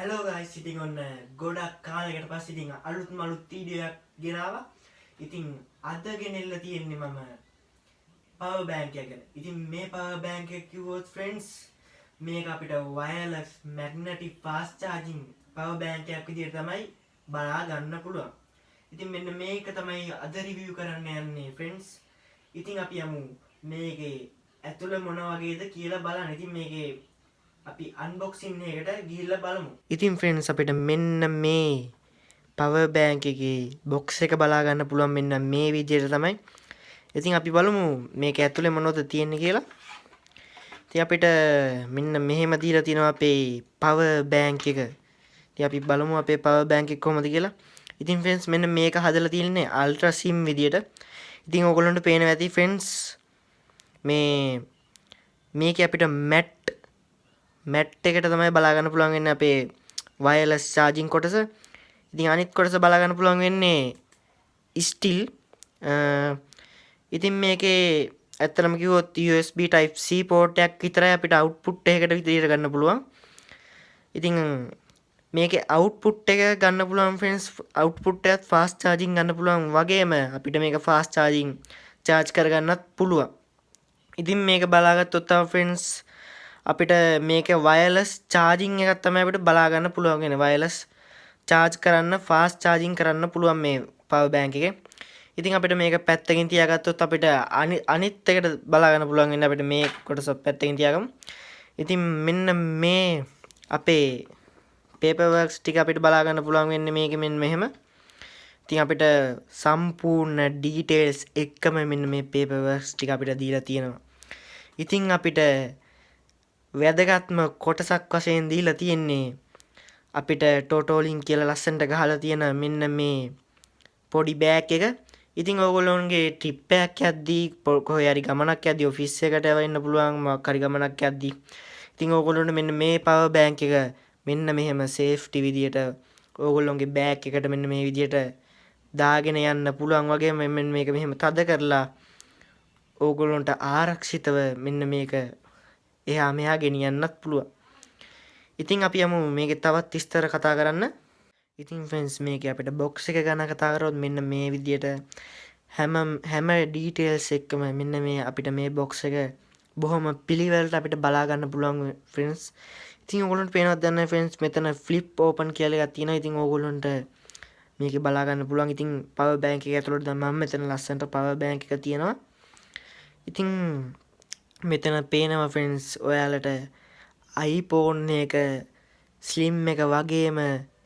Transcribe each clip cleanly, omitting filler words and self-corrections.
Hello guys, ඉතින් ඔන්න ගොඩක් කාලයකට පස්සේ ඉතින් අලුත් වීඩියෝ එකක් ගෙනාවා. ඉතින් අද ගෙනෙල්ල තියෙන්නේ මම power bank එක. ඉතින් මේ power bank එක කිව්වොත් friends මේක අපිට wireless magnetic fast charging power bank එකක් විදිහට තමයි බලා ගන්න පුළුවන්. ඉතින් මෙන්න මේක තමයි අද review කරන්න යන්නේ friends. ඉතින් අපි යමු මේකේ ඇතුළ මොන වගේද කියලා බලන්න. ඉතින් මේකේ අපි අන්බොක්සින් එකට ගිහිල්ලා බලමු. ඉතින් friends අපිට මෙන්න මේ power bank එකේ box එක බලා ගන්න පුළුවන් මෙන්න මේ විදිහට තමයි. ඉතින් අපි බලමු මේක ඇතුලේ මොනවද තියෙන්නේ කියලා. ඉතින් අපිට මෙන්න මෙහෙම දීලා තියෙනවා අපේ power bank එක. ඉතින් අපි බලමු අපේ power bank එක කොහොමද කියලා. ඉතින් friends මෙන්න මේක හදලා තියෙන්නේ ultra sim විදිහට. ඉතින් ඕගොල්ලන්ට පේනවා ඇති friends මේකේ අපිට මැට් එකට තමයි බලා ගන්න පුළුවන් වෙන්නේ අපේ wireless charging කොටස. ඉතින් අනිත් කොටස බලා ගන්න පුළුවන් වෙන්නේ still. ඉතින් මේකේ ඇත්තටම කිව්වොත් USB type C port එකක් විතරයි අපිට output එකකට විදියට ගන්න පුළුවන්. ඉතින් මේකේ output එක ගන්න පුළුවන් friends output එකත් fast charging ගන්න පුළුවන් වගේම අපිට මේක fast charging charge කරගන්නත් පුළුවන්. ඉතින් මේක බලාගත්තොත් තමයි friends අපිට මේක wireless charging එකක් තමයි අපිට බලා ගන්න පුළුවන් වෙන්නේ. wireless charge කරන්න fast charging කරන්න පුළුවන් මේ power bank එකේ. ඉතින් අපිට මේක පැත්තකින් තියාගත්තොත් අපිට අනිත් එකට බලා ගන්න පුළුවන් වෙන්නේ අපිට මේ කොටස පැත්තකින් තියාගමු. ඉතින් මෙන්න මේ අපේ paper works ටික අපිට බලා ගන්න පුළුවන් වෙන්නේ මේකෙ මෙන්න මෙහෙම. ඉතින් අපිට සම්පූර්ණ details එක්කම මෙන්න මේ paper works ටික අපිට දීලා තියෙනවා. ඉතින් අපිට වැදගත්ම කොටසක් වශයෙන් දීලා තියෙන්නේ අපිට ටෝටෝලින් කියලා ලස්සනට ගහලා තියෙන මෙන්න මේ පොඩි බෑග් එක. ඉතින් ඕගොල්ලෝන්ගේ ට්‍රිප් එකක් යද්දී කොහේ හරි ගමනක් යද්දී ඔෆිස් එකට යවන්න පුළුවන් මොකක් හරි ගමනක් යද්දී. ඉතින් ඕගොල්ලෝන්ට මෙන්න මේ power bank එක මෙන්න මෙහෙම safety විදියට ඕගොල්ලෝන්ගේ බෑග් එකට මෙන්න මේ විදියට දාගෙන යන්න පුළුවන් වගේම මෙන්න මේක මෙහෙම තද කරලා ඕගොල්ලොන්ට ආරක්ෂිතව මෙන්න මේක එහා මෙහා ගෙනියන්නත් පුළුවන්. ඉතින් අපි යමු මේකේ තවත් විස්තර කතා කරන්න. ඉතින් friends මේකේ අපිට box එක ගැන කතා කරොත් මෙන්න මේ විදියට හැම details එක්කම මෙන්න මේ අපිට මේ box එක බොහොම පිළිවෙලට අපිට බලා ගන්න පුළුවන් friends. ඉතින් ඕගොල්ලන්ට පේනවද දන්නේ friends මෙතන flip open කියලා එකක් තියෙනවා. ඉතින් ඕගොල්ලන්ට මේකේ බලා ගන්න පුළුවන්. ඉතින් power bank එක ඇතුළට දැන් මම මෙතන ලස්සනට power bank එක තියෙනවා. ඉතින් මෙතන පේනවා friends ඔයාලට iPhone එක slim එක වගේම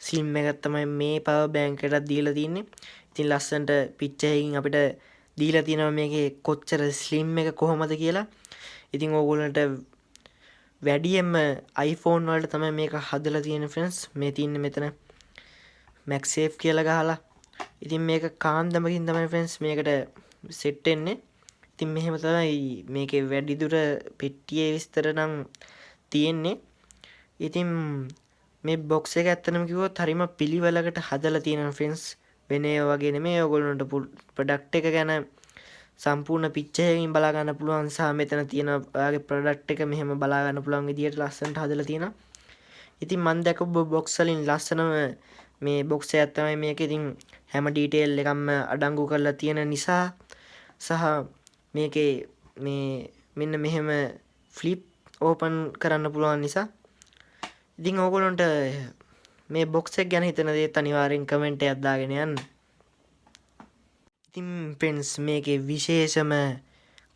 slim එකක් තමයි මේ power bank එකට දීලා තින්නේ. ඉතින් ලස්සනට picture එකකින් අපිට දීලා තියෙනවා මේකේ කොච්චර slim එක කොහොමද කියලා. ඉතින් ඕගොල්ලන්ට වැඩියෙන්ම iPhone වලට තමයි මේක හදලා තියෙන්නේ friends. මේ තින්නේ මෙතන MagSafe කියලා ගහලා. ඉතින් මේක කාන්දමකින් තමයි friends මේකට set වෙන්නේ. ඉතින් මෙහෙම තමයි මේකේ වැඩිදුර පෙට්ටියේ විස්තර නම් තියෙන්නේ. ඉතින් මේ box එක ඇත්තටම කිව්වොත් හරිම පිළිවෙලකට හදලා තියෙනවා friends. වෙන ඒවා වගේ නෙමෙයි ඔයගොල්ලන්ට product එක ගැන සම්පූර්ණ picture එකකින් බලා ගන්න පුළුවන් සහ මෙතන තියෙන ඔයාගේ product එක මෙහෙම බලා ගන්න පුළුවන් විදියට ලස්සනට හදලා තියෙනවා. ඉතින් මම දැකපු box වලින් ලස්සනම මේ box එකක් තමයි මේක. ඉතින් හැම detail එකක්ම අඩංගු කරලා තියෙන නිසා සහ මේකේ මේ මෙන්න මෙහෙම flip open කරන්න පුළුවන් නිසා ඉතින් ඕගොල්ලන්ට මේ box එක ගැන හිතන දේත් අනිවාර්යෙන් comment එකක් දාගෙන යන්න. ඉතින් friends මේකේ විශේෂම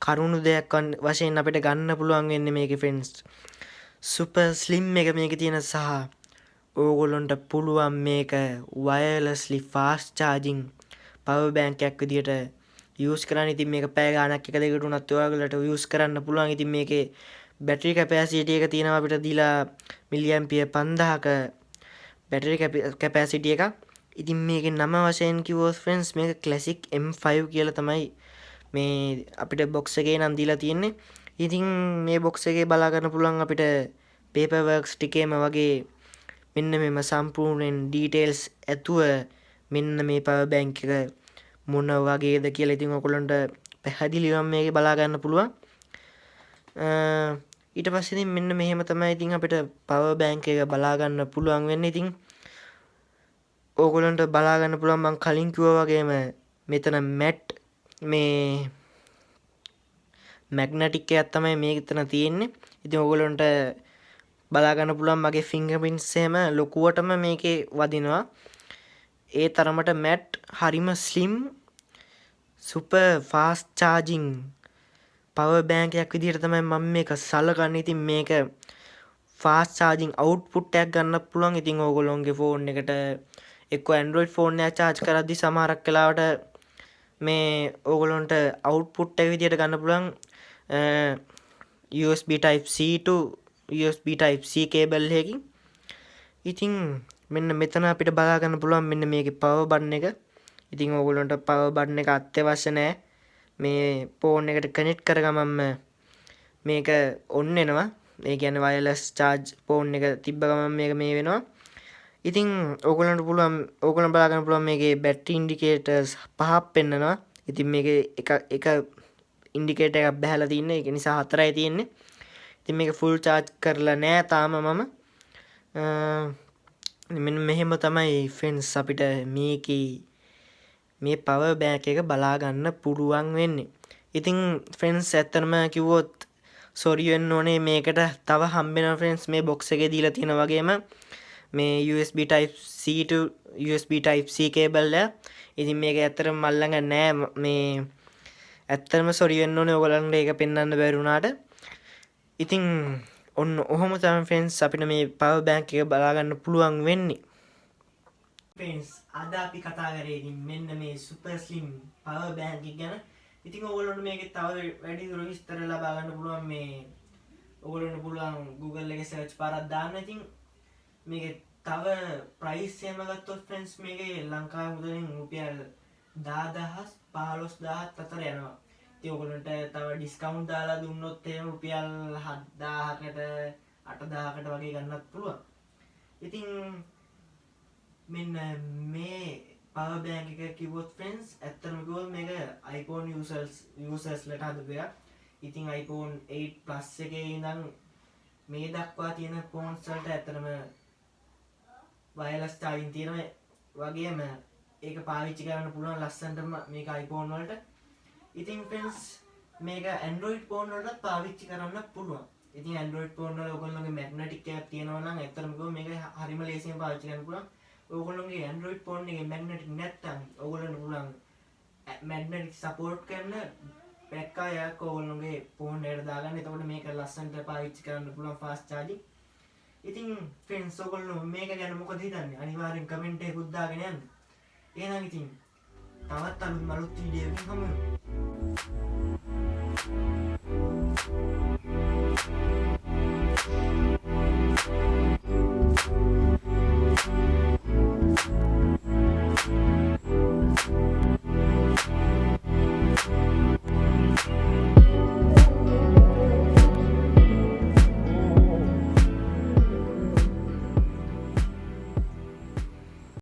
කරුණු දෙයක් වශයෙන් අපිට ගන්න පුළුවන් වෙන්නේ මේකේ friends super slim එක මේකේ තියෙන සහ ඕගොල්ලන්ට පුළුවන් මේක wirelessly fast charging power bank එකක් විදියට use කරන්න. ඉතින් මේක පැය ගාණක් එක දෙකට උනත් ඔයාලට use කරන්න පුළුවන්. ඉතින් මේකේ battery capacity එක තියෙනවා අපිට දීලා milliampere 5000ක battery capacity එකක්. ඉතින් මේකේ නම වශයෙන් කිව්වොත් friends මේක classic M5 කියලා තමයි මේ අපිට box එකේ නම් දීලා තියෙන්නේ. ඉතින් මේ box එකේ බලා ගන්න පුළුවන් අපිට paper works ටිකේම වගේ මෙන්න මෙම සම්පූර්ණ details ඇතුව මෙන්න මේ power bank එක මොන වගේද කියලා ඉතින් ඔයගොල්ලන්ට පැහැදිලිවම මේකේ බලා ගන්න පුළුවන්. ඊට පස්සේ ඉතින් මෙන්න මෙහෙම තමයි ඉතින් අපිට පවර් බැංක් එක බලා ගන්න පුළුවන් වෙන්නේ. ඉතින් ඕගොල්ලන්ට බලා ගන්න පුළුවන් මම කලින් කිව්වා වගේම මෙතන මැට් මේ මැග්නටික් එකක් තමයි මේකෙතන තියෙන්නේ. ඉතින් ඕගොල්ලන්ට බලා ගන්න පුළුවන් මගේ ෆින්ගර්ප්‍රින්ට්ස් එහෙම ලොකුවටම මේකේ වදිනවා. ඒ තරමට මැට් හරිම slim super fast charging power bank එකක් විදිහට තමයි මම මේක සලකන්නේ. ඉතින් මේක ෆාස්ට් චාර්ජින් අවුට්පුට් එකක් ගන්න පුළුවන්. ඉතින් ඕගොල්ලොන්ගේ ෆෝන් එකට එක්ක Android ෆෝන් එක charge කරද්දි සමහරක් වෙලාවට මේ ඕගොල්ලන්ට අවුට්පුට් එක විදිහට ගන්න පුළුවන් USB type C to USB type C cable එකකින්. ඉතින් මෙන්න මෙතන අපිට බලා ගන්න පුළුවන් මෙන්න මේකේ power button එක. ඉතින් ඕගොල්ලන්ට power button එක අත්‍යවශ්‍ය නැහැ. මේ ෆෝන් එකට කනෙක්ට් කරගමම මේක ඔන් වෙනවා. ඒ කියන්නේ wireless charge ෆෝන් එක තිබ්බ ගමන් මේක මේ වෙනවා. ඉතින් ඕගොල්ලන්ට පුළුවන් ඕගොල්ලන් බලා ගන්න පුළුවන් මේකේ battery indicators පහක් පෙන්නනවා. ඉතින් මේකේ එක ඉන්ඩිකේටර් එකක් බහලා තින්නේ. ඒක නිසා හතරයි තියෙන්නේ. ඉතින් මේක full charge කරලා නෑ තාම මම. මෙන්න මෙහෙම තමයි friends අපිට මේකේ මේ power bank එක බලා ගන්න පුළුවන් වෙන්නේ. ඉතින් friends ඇත්තටම කිව්වොත් sorry වෙන්න ඕනේ මේකට තව හම්බෙනවා friends මේ box එකේ දීලා තියෙන වගේම මේ USB type C to USB type C cable එක. ඉතින් මේක ඇත්තටම මල් ළඟ නෑ මේ ඇත්තටම sorry වෙන්න ඕනේ ඔයගලන්ට ඒක පෙන්වන්න බැරි වුණාට. ඉතින් ඔන්න ඔහොම තමයි friends අපිට මේ power bank එක බලා ගන්න පුළුවන් වෙන්නේ. friends අද අපි කතා කරේ ඉතින් මෙන්න මේ super slim power bank එක ගැන. ඉතින් ඔයගොල්ලන්ට මේකේ තව වැඩිදුර විස්තර ලබා ගන්න පුළුවන් මේ ඔයගොල්ලන්ට පුළුවන් Google එකේ search පාරක් දාන්න. ඉතින් මේකේ තව price එහෙම ගත්තොත් friends මේකේ ලංකාවේ මුදලින් රුපියල් 10000 15000 අතර යනවා. ඉතින් ඔයගොල්ලන්ට තව discount දාලා දුන්නොත් එහෙම රුපියල් 7000කට 8000කට වගේ ගන්නත් පුළුවන්. ඉතින් මෙන්න මේ power bank එක කිව්වොත් friends ඇත්තටම කිව්වොත් මේක iPhone usersලට හදපු එකක්. ඉතින් iPhone 8 plus එකේ ඉඳන් මේ දක්වා තියෙන phones වලට ඇත්තටම wireless charging තියෙනවා. වගේම ඒක පාවිච්චි කරන්න පුළුවන් ලස්සනටම මේක iPhone වලට. ඉතින් friends මේක Android phone වලට පාවිච්චි කරන්න පුළුවන්. ඉතින් Android phone වල ඔයගොල්ලෝගේ magnetic එකක් තියෙනවා නම් ඇත්තටම කිව්වොත් මේක හරිම ලේසියෙන් පාවිච්චි කරන්න පුළුවන්. ඔයගොල්ලෝගේ Android phone එකේ magnetic නැත්තම් ඔයගොල්ලන්ට පුළුවන් magnetic support කරන pack එකක් ඔයගොල්ලෝගේ phone එකට දාගන්න. එතකොට මේක ලස්සනට පාවිච්චි කරන්න පුළුවන් fast charging. ඉතින් friends ඔයගොල්ලෝ මේක ගැන මොකද හිතන්නේ? අනිවාර්යෙන් comment එකකුත් දාගෙන යන්න. එහෙනම් ඉතින් තවත් අලුත් වීඩියෝ එකකින් හමු වෙමු.